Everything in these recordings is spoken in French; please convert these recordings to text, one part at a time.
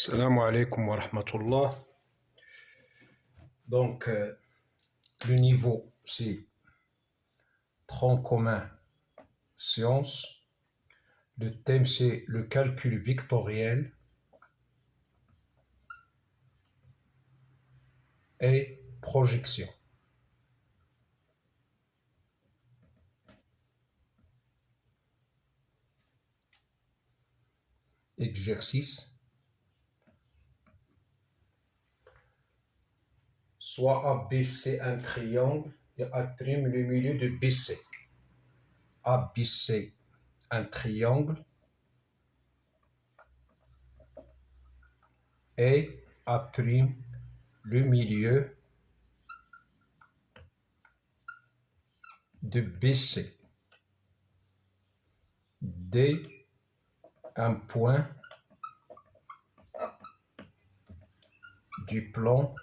Salam alaikum wa rahmatullah. Donc, le niveau, c'est tronc commun sciences. Le thème, c'est le calcul vectoriel et projection. Exercice. Soit ABC un triangle et A' le milieu de BC. ABC un triangle et A' le milieu de BC. D un point du plan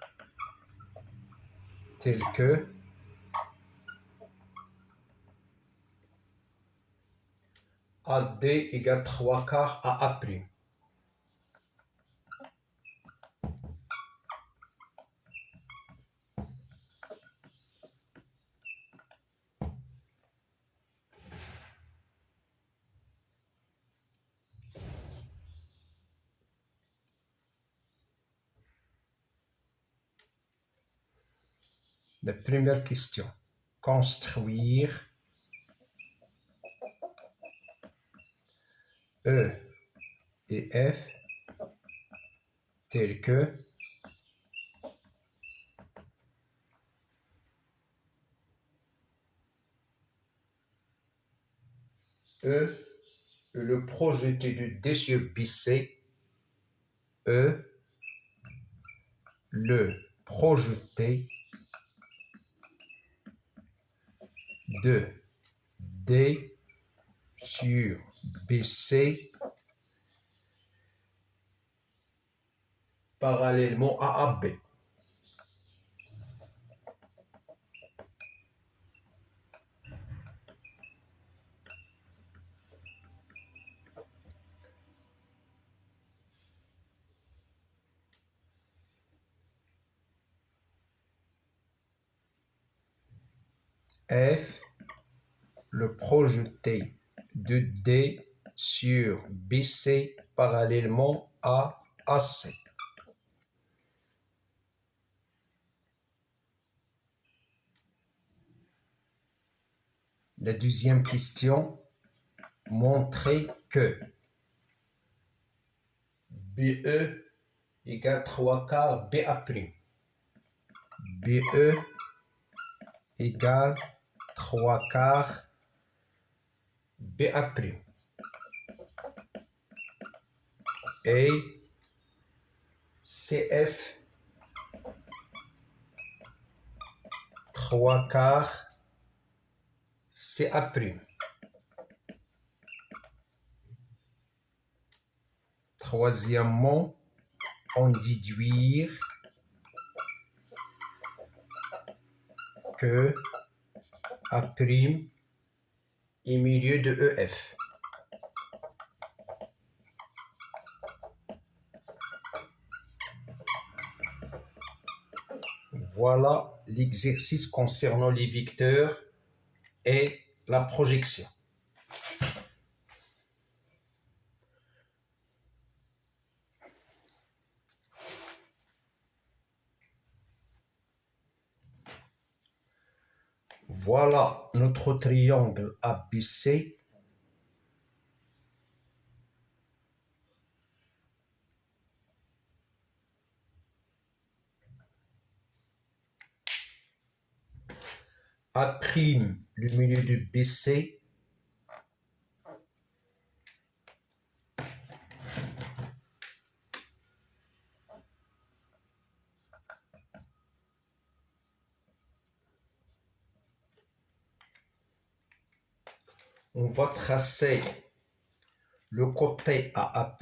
tel que AD égale 3/4 à A'. La première question. Construire E et F tel que E le projeté de D sur BC, E le projeté de D sur BC parallèlement à AB. F le projeté de D sur BC parallèlement à AC. La deuxième question, montrer que BE égale 3/4 BA'. BE égale 3/4 BA'. Et CF 3/4 CA'. Troisièmement, en déduire que A' est milieu de EF. Voilà l'exercice concernant les vecteurs et la projection. Voilà notre triangle ABC. A' le milieu de BC. On va tracer le côté à A'.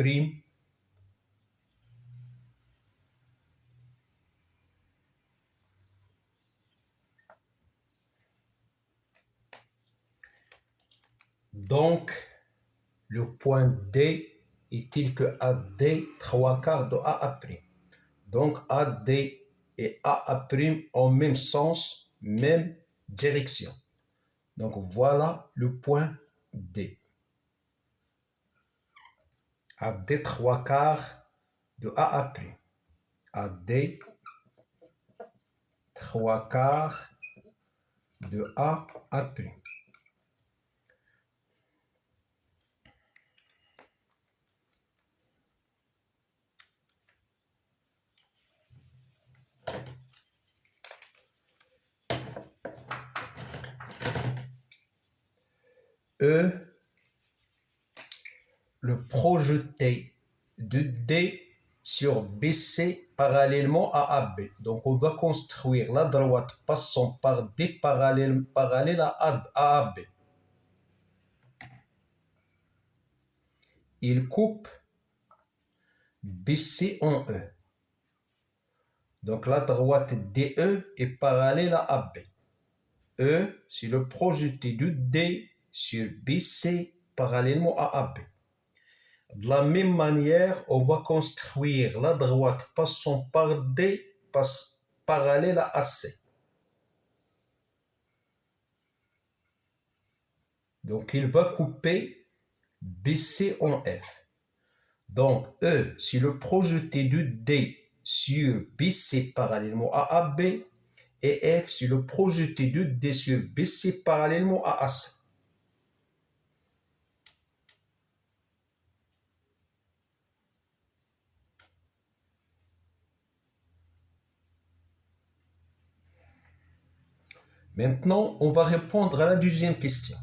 Donc, le point D est-il que AD 3 quarts de AA'. Donc AD et AA' ont même sens, même direction. Donc voilà le point D. AD 3 quarts de AA'. AD 3 quarts de AA'. E, le projeté de D sur BC parallèlement à AB. Donc on va construire la droite passant par D parallèle à AB. Il coupe BC en E. Donc la droite DE est parallèle à AB. E, c'est le projeté de D sur BC parallèlement à AB. De la même manière, on va construire la droite passant par D parallèle à AC. Donc il va couper BC en F. Donc E, c'est le projeté de D sur BC parallèlement à AB, et F, c'est le projeté de D sur BC parallèlement à AC. Maintenant, on va répondre à la deuxième question.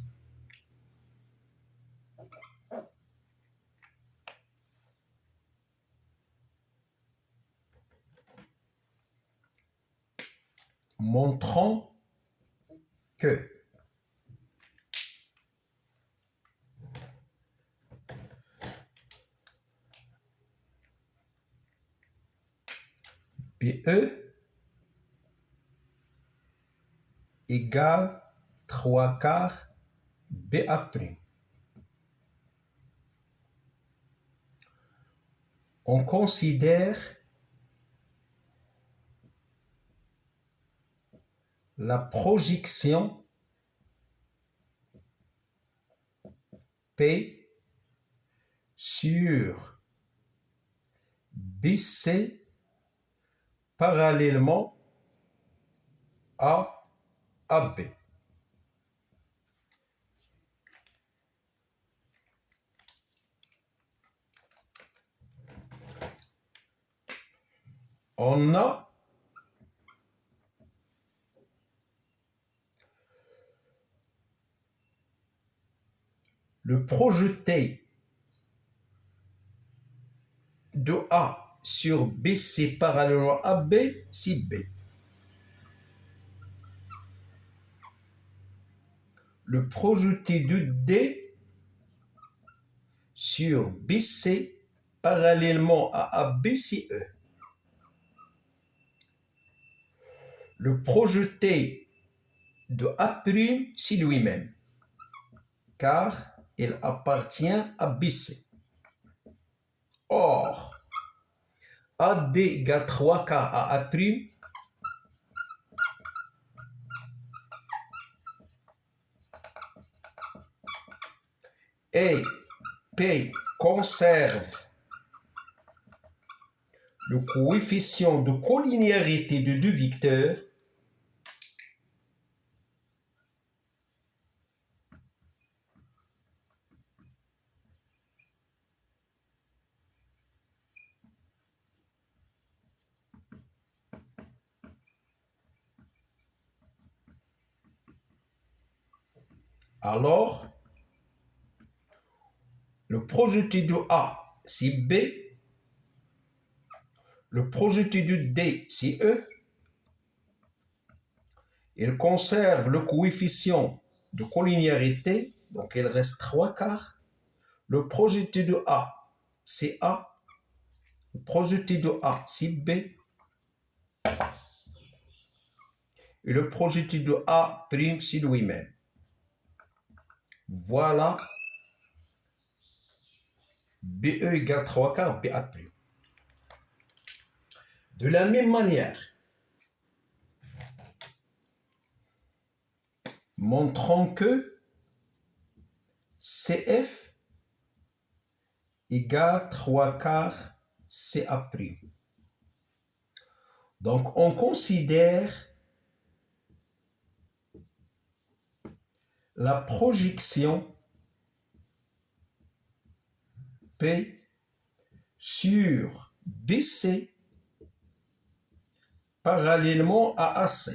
Montrons que BE égale 3 quarts BA'. On considère la projection P sur BC parallèlement à AB. On a le projeté de A sur BC parallèlement à AB, c'est B. Le projeté de D sur BC parallèlement à AB, c'est E. Le projeté de A', c'est lui-même, car il appartient à BC. Or, AD égale 3 quarts à A', et P conserve le coefficient de collinéarité de deux vecteurs, alors le projeté de A, c'est B, le projeté de D, c'est E. Il conserve le coefficient de collinéarité, donc il reste 3 quarts. Le projeté de A, c'est A. Le projeté de A, c'est B. Et le projeté de A', c'est lui-même. Voilà BE égale 3 quarts BA'. De la même manière, montrons que CF égale 3 quarts CA'. Donc, on considère la projection P sur BC parallèlement à AC.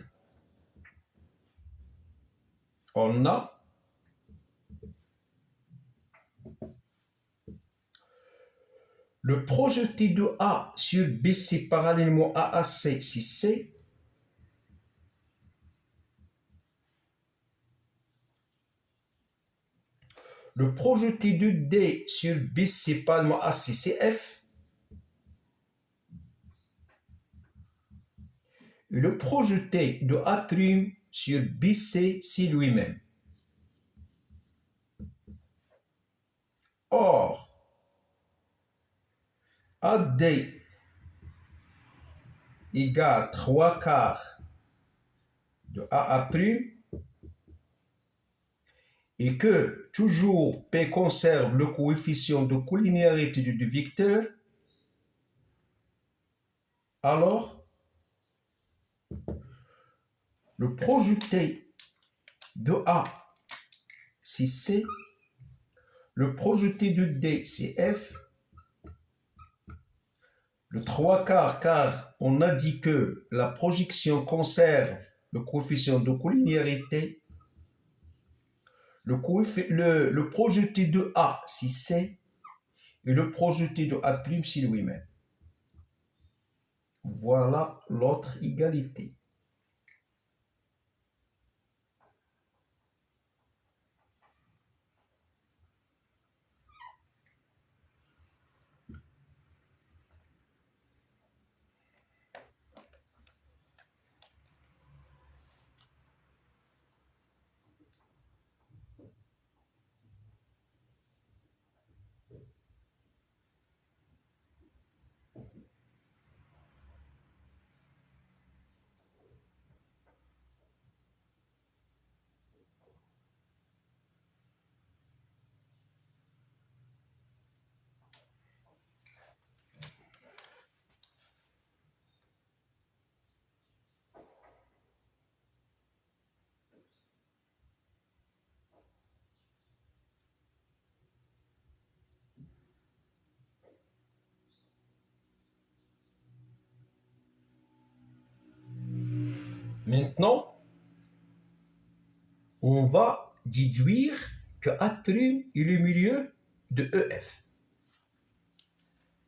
On a le projeté de A sur BC parallèlement à AC, si C, le projeté de D sur BC parallèlement à AC, c'est F, et le projeté de A' sur BC, c'est lui-même. Or, AD égale 3 quarts de AA', et que toujours P conserve le coefficient de collinéarité du vecteur, alors le projeté de A, c'est C, le projeté de D, c'est F, le 3 quarts, car on a dit que la projection conserve le coefficient de collinéarité, le projeté de A, c'est C, et le projeté de A', c'est lui-même. Voilà l'autre égalité. Maintenant, on va déduire que A' est le milieu de EF.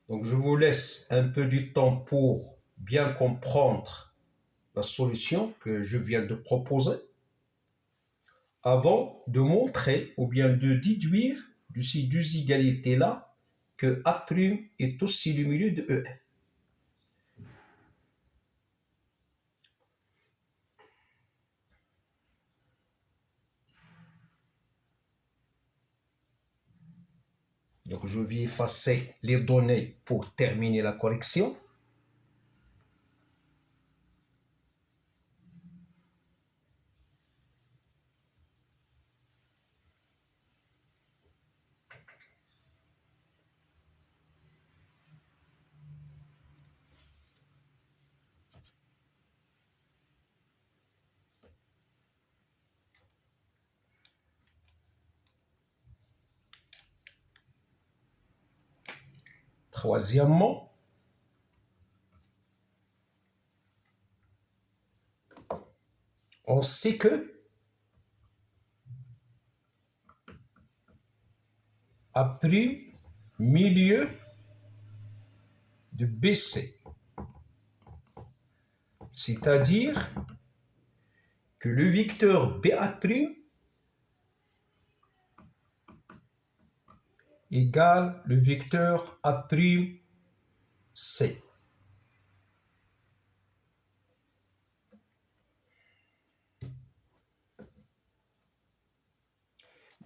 Donc, je vous laisse un peu du temps pour bien comprendre la solution que je viens de proposer avant de montrer ou bien de déduire de ces deux égalités-là que A' est aussi le milieu de EF. Donc, je vais effacer les données pour terminer la correction. Troisièmement, on sait que A' milieu de BC. C'est-à-dire que le vecteur BA' égale le vecteur A'C.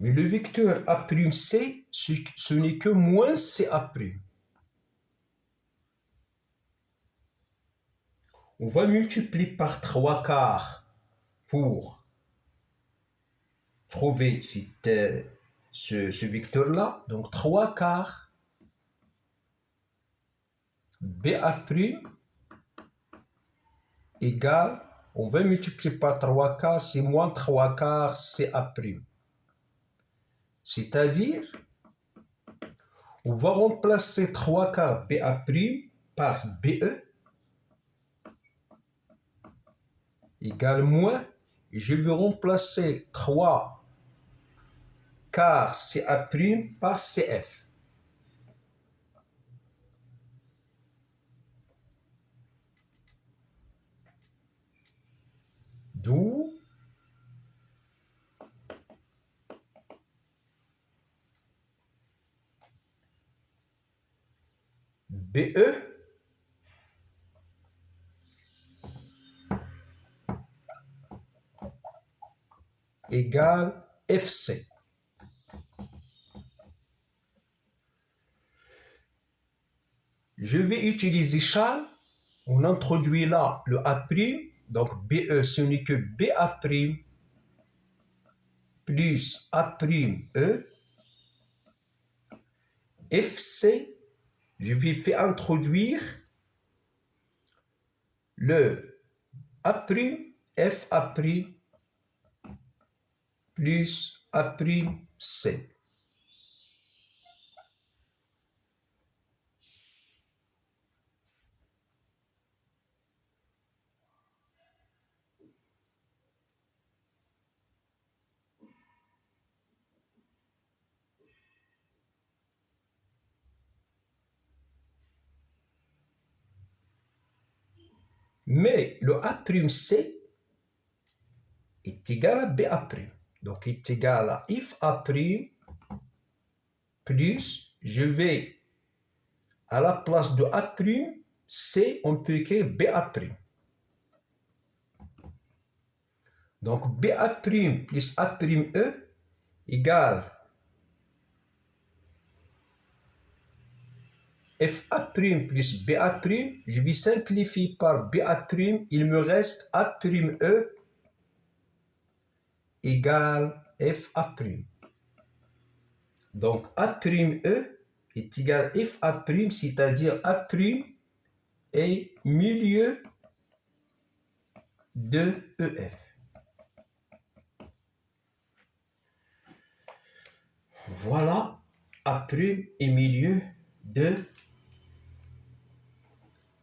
Mais le vecteur A'C, ce n'est que moins CA'. On va multiplier par 3 quarts pour trouver ce vecteur-là. Donc 3 quarts BA' égale, on va multiplier par 3 quarts, c'est moins 3 quarts CA'. C'est-à-dire, on va remplacer 3 quarts BA' par BE égale moins, et je vais remplacer 3 quarts CA' par CF. D'où BE égale FC. Je vais utiliser Charles. On introduit là le A', donc BE, ce n'est que BA' plus A'E. FC, je vais faire introduire le A', FA' plus A'C. Mais le A'C est égal à BA'. Donc, il est égal à FA' plus, je vais, à la place de A', C, on peut écrire BA'. Donc, BA' plus A'E égale FA' plus BA'. Je vais simplifier par BA', il me reste A'E égale FA'. Donc, A'E est égal à FA', c'est-à-dire A' est milieu de EF. Voilà, A' est milieu de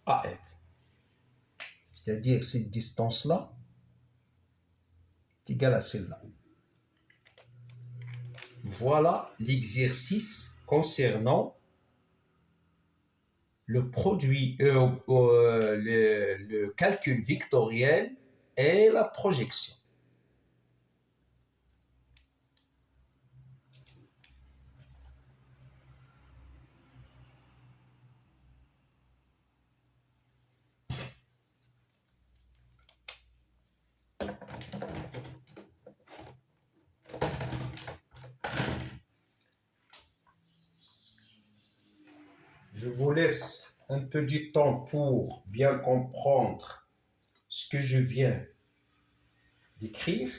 AF. C'est-à-dire cette distance-là est égale à celle-là. Voilà l'exercice concernant le produit, le calcul vectoriel et la projection. Je vous laisse un peu du temps pour bien comprendre ce que je viens d'écrire.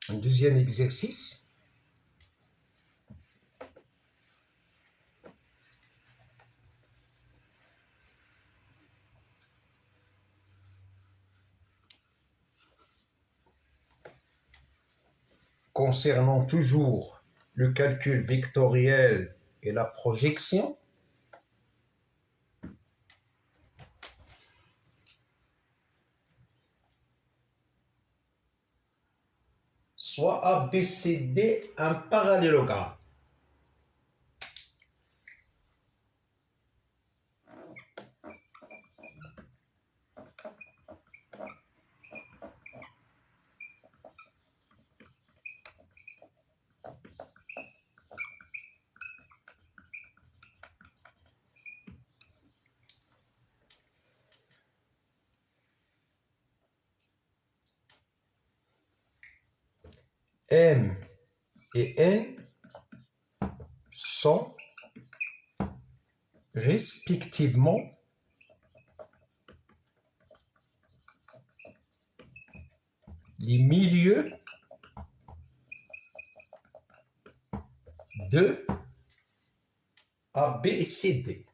Un deuxième exercice. concernant toujours le calcul vectoriel et la projection, soit ABCD un parallélogramme. M et N sont respectivement les milieux de A, B et C, D.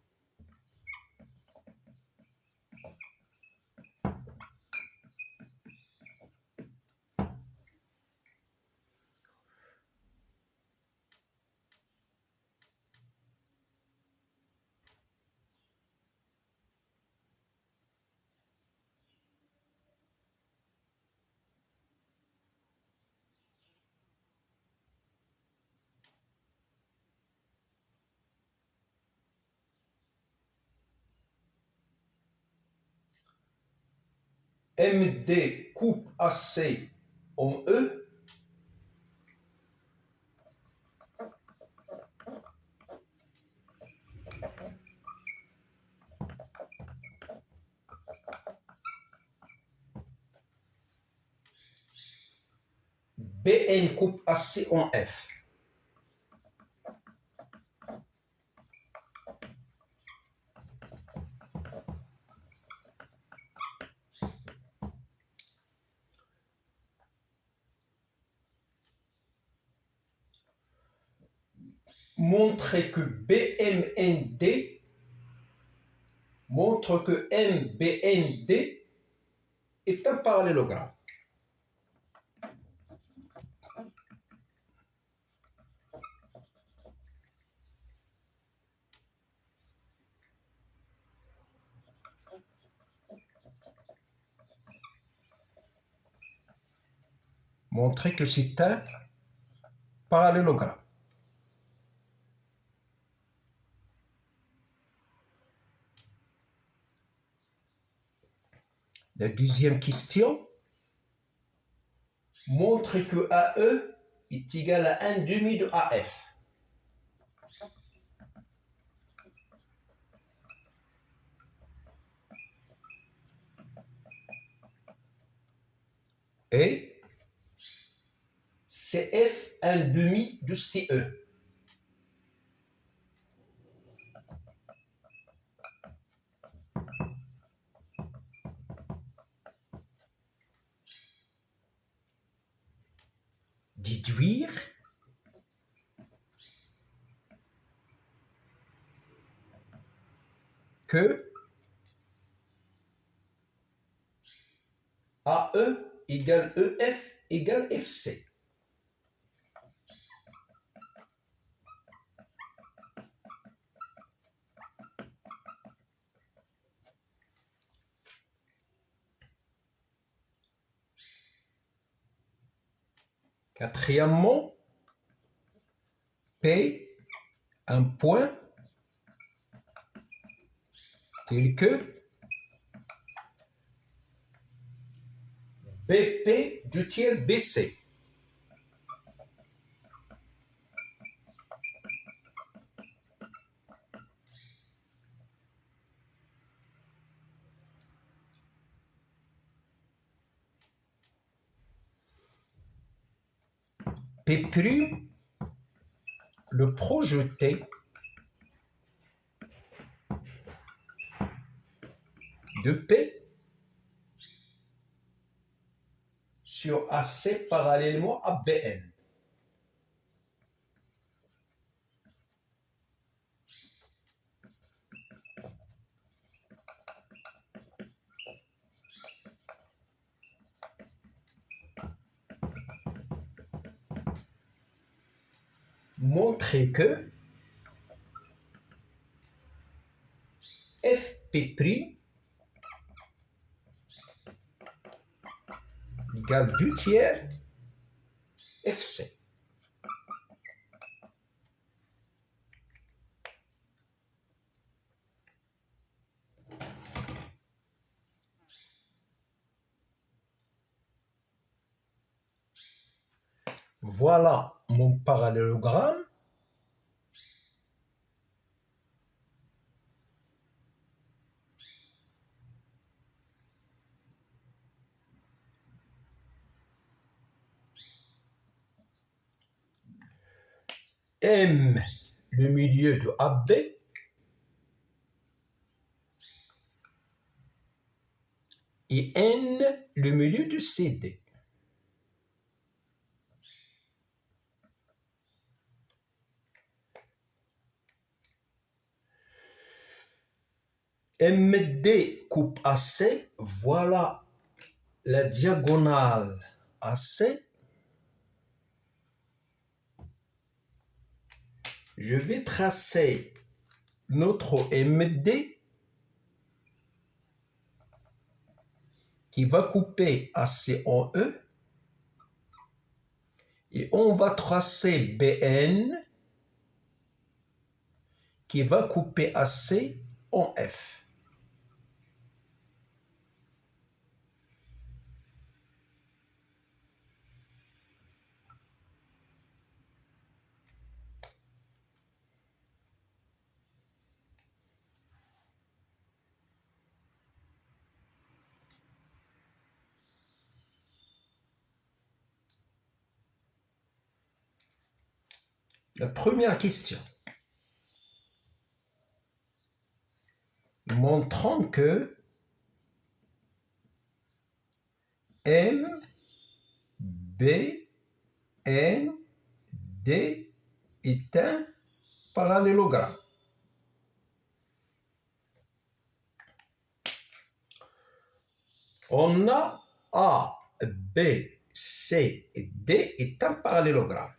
MD coupe AC en E. BN coupe AC en F. Montrer que BMND montre que MBND est un parallélogramme. Montrer que c'est un parallélogramme. La deuxième question, montrer que AE est égal à 1 demi de AF. Et CF 1 demi de CE. Déduire que AE égale EF égale FC. Quatrièmement, P, un point tel que BP du tiers BC. P', le projeté de P sur AC parallèlement à BN. montrer que Fp' égale 2 tiers Fc. Voilà mon parallélogramme. M, le milieu de AB, et N, le milieu de CD. MD coupe AC, voilà la diagonale AC. Je vais tracer notre MD qui va couper AC en E. Et on va tracer BN qui va couper AC en F. La première question. Montrons que M, B, N, D est un parallélogramme. On a A, B, C et D est un parallélogramme.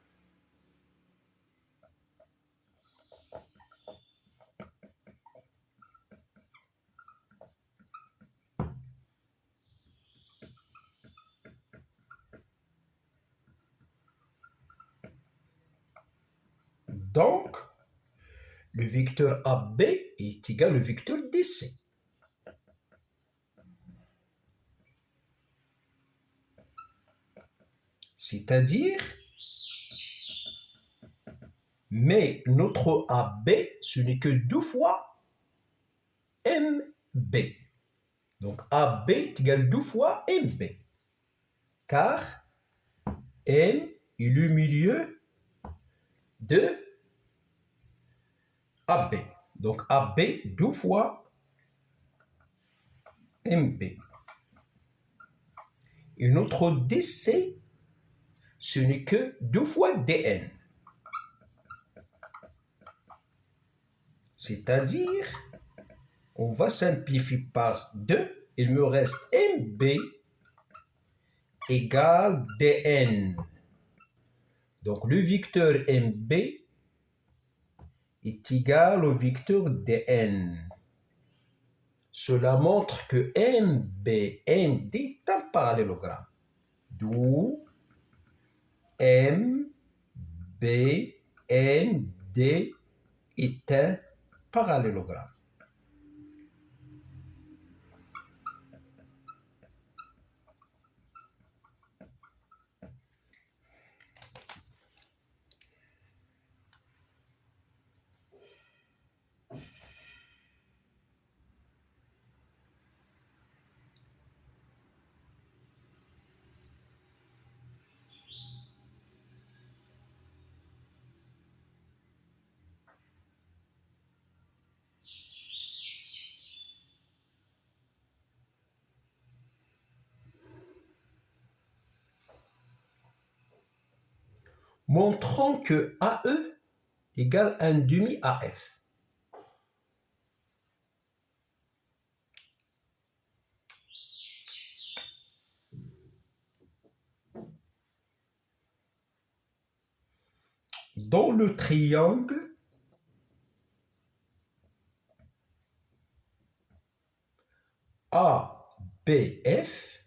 Donc, le vecteur AB est égal au vecteur DC. C'est-à-dire, mais notre AB, ce n'est que 2 fois MB. Donc AB est égal 2 fois MB. Car M est le milieu de AB. Donc AB 2 fois MB. Et notre DC, ce n'est que 2 fois DN. C'est-à-dire, on va simplifier par 2. Il me reste MB égale DN. Donc le vecteur MB est égal au vecteur DN. Cela montre que MBND est un parallélogramme. D'où MBND est un parallélogramme. Montrons que AE égale 1 demi AF. dans le triangle ABF,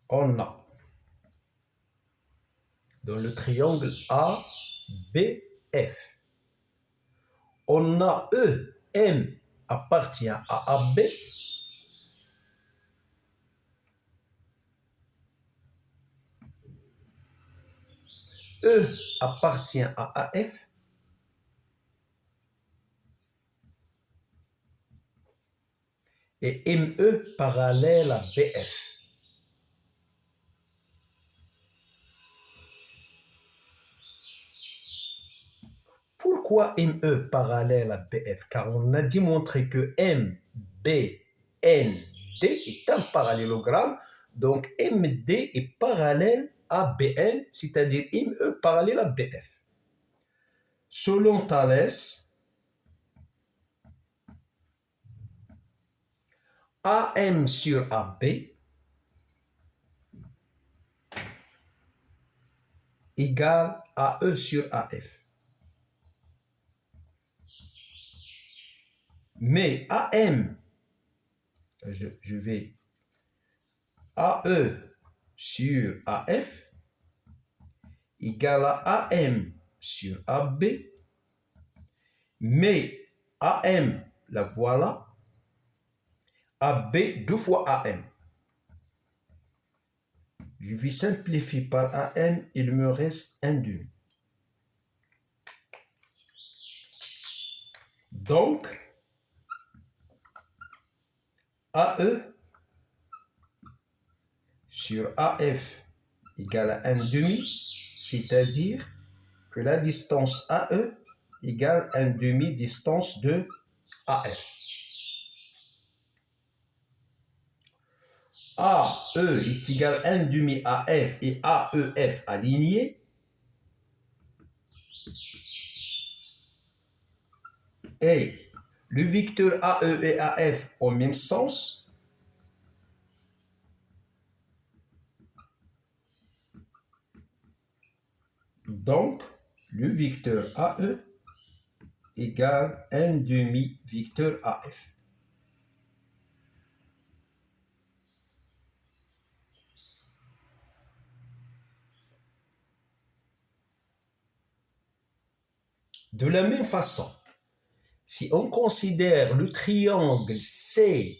on a dans le triangle ABF, on a EM appartient à AB, E appartient à AF, et ME parallèle à BF. Pourquoi ME parallèle à BF? Car on a démontré que MBND est un parallélogramme, donc MD est parallèle à BN, c'est-à-dire ME parallèle à BF. Selon Thalès, AM sur AB égale AE sur AF. Mais AM, je vais AE sur AF égale à AM sur AB, mais AM, la voilà, AB 2 fois AM. Je vais simplifier par AM, il me reste un demi. Donc, AE sur AF égale à 1 demi, c'est-à-dire que la distance AE égale 1 demi distance de AF. AE est égal à 1 demi AF et AEF alignés. Et le vecteur AE et AF ont le même sens. Donc, le vecteur AE égale 1 demi vecteur AF. De la même façon, si on considère le triangle CED,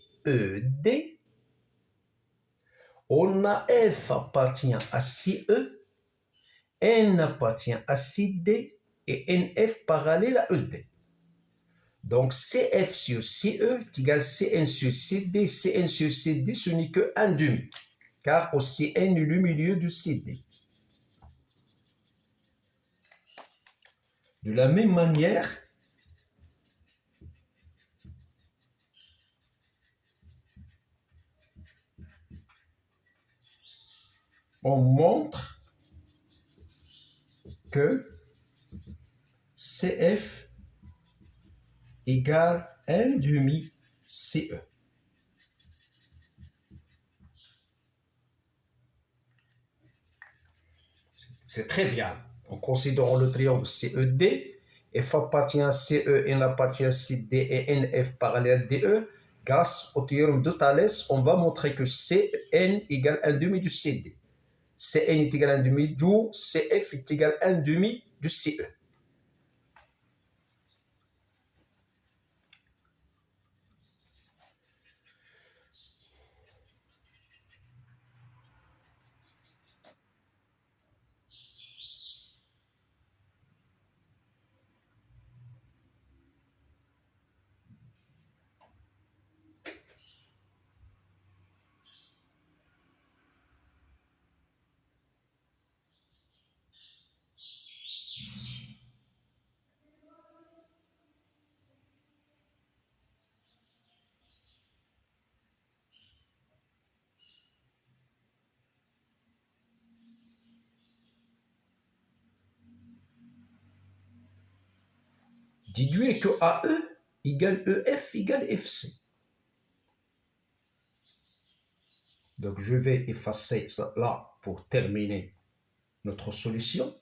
on a F appartient à CE, N appartient à CD et NF parallèle à ED. Donc CF sur CE est égal à CN sur CD. CN sur CD, ce n'est que 1 demi, car au CN est le milieu du CD. De la même manière, on montre que CF égale 1 demi CE. C'est trivial. En considérant le triangle CED, F appartient à CE, N appartient à CD et NF parallèle à DE. Grâce au théorème de Thalès, on va montrer que CN égale 1 demi du CD. CN est égal à 1 demi du CF est égal à 1 demi du CE. Déduis que AE égale EF égale FC. Donc je vais effacer ça là pour terminer notre solution.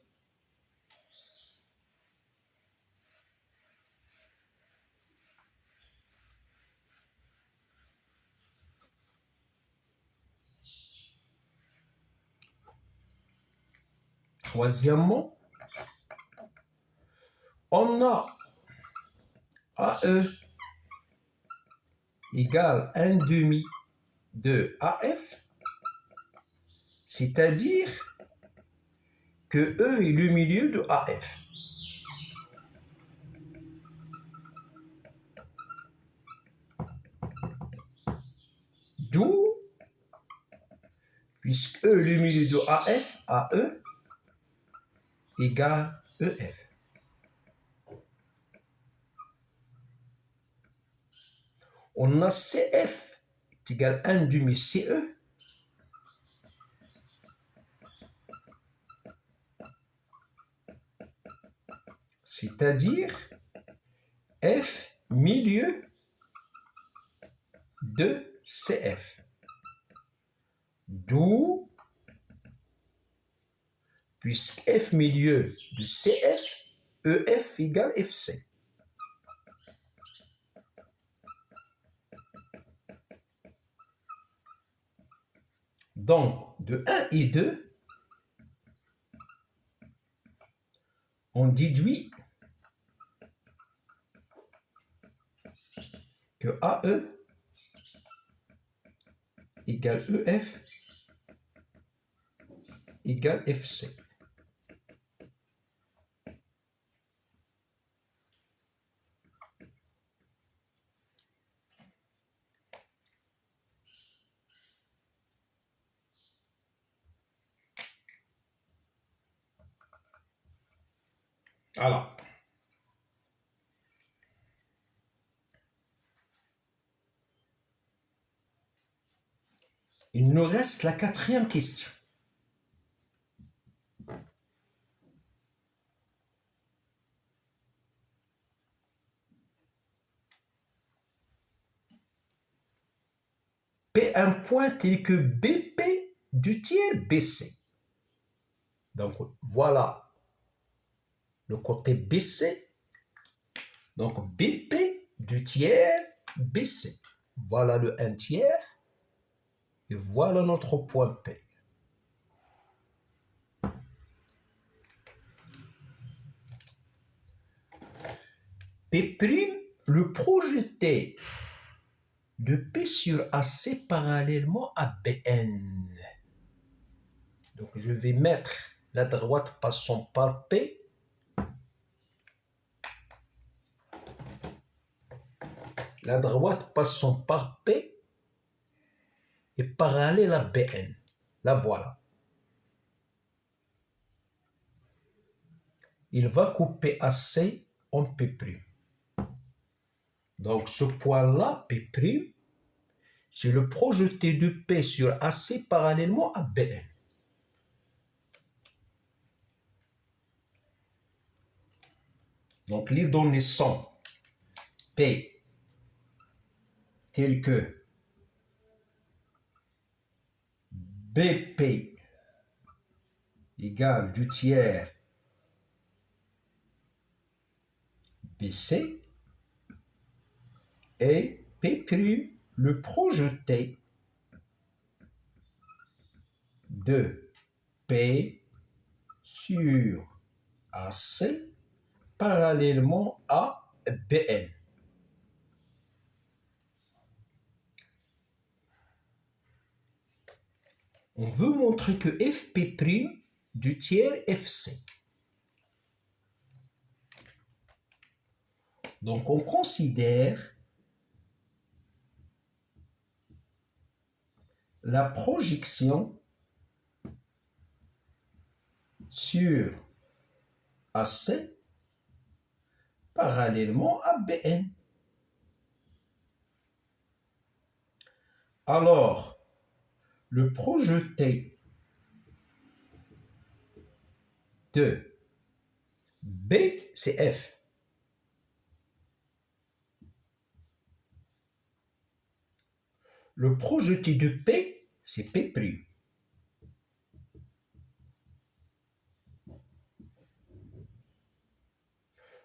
Troisièmement, on a AE égale 1 demi de AF, c'est-à-dire que E est le milieu de AF. D'où, puisque E est le milieu de AF, AE égale EF. On a CF est égal à 1 demi CE. C'est-à-dire F milieu de CF. D'où, puisque F milieu de CF, EF égale FC. Donc, de 1 et 2, on déduit que AE égale EF égale FC. Alors, il nous reste la quatrième question. P un point tel que BP du tiers BC. Donc, voilà le côté BC. Donc, BP du tiers BC. Voilà le 1 tiers. Et voilà notre point P. P', le projeté de P sur AC parallèlement à BN. Donc, je vais mettre la droite passant par P. La droite passant par P est parallèle à BN. La voilà. Il va couper AC en P'. Donc, ce point-là, P', c'est le projeté de P sur AC parallèlement à BN. Donc, les données sont P telles que BP égale du tiers BC et P', le projeté de P sur AC parallèlement à BN. On veut montrer que Fp' du tiers Fc. Donc, on considère la projection sur AC parallèlement à BN. Alors, le projeté de B, c'est F. Le projeté de P, c'est P'.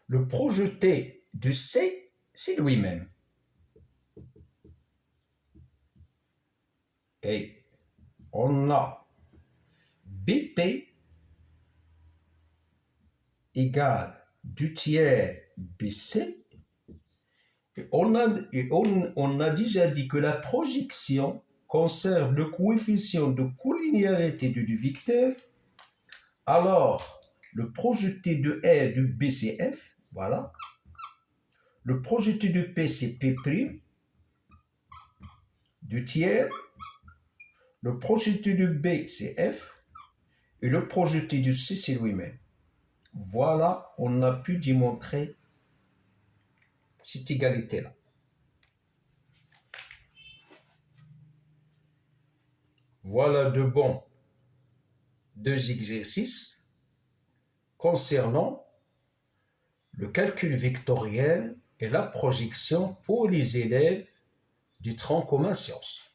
Le projeté de C, c'est lui-même. Et on a BP égale du tiers BC. Et on a déjà dit que la projection conserve le coefficient de collinéarité du vecteur. Alors, le projeté de R de B, c'est F. Voilà. Le projeté de P, c'est P', du tiers. Le projeté de B, c'est F. Et le projeté de C, c'est lui-même. Voilà, on a pu démontrer cette égalité-là. Voilà de bons deux exercices concernant le calcul vectoriel et la projection pour les élèves du tronc commun sciences.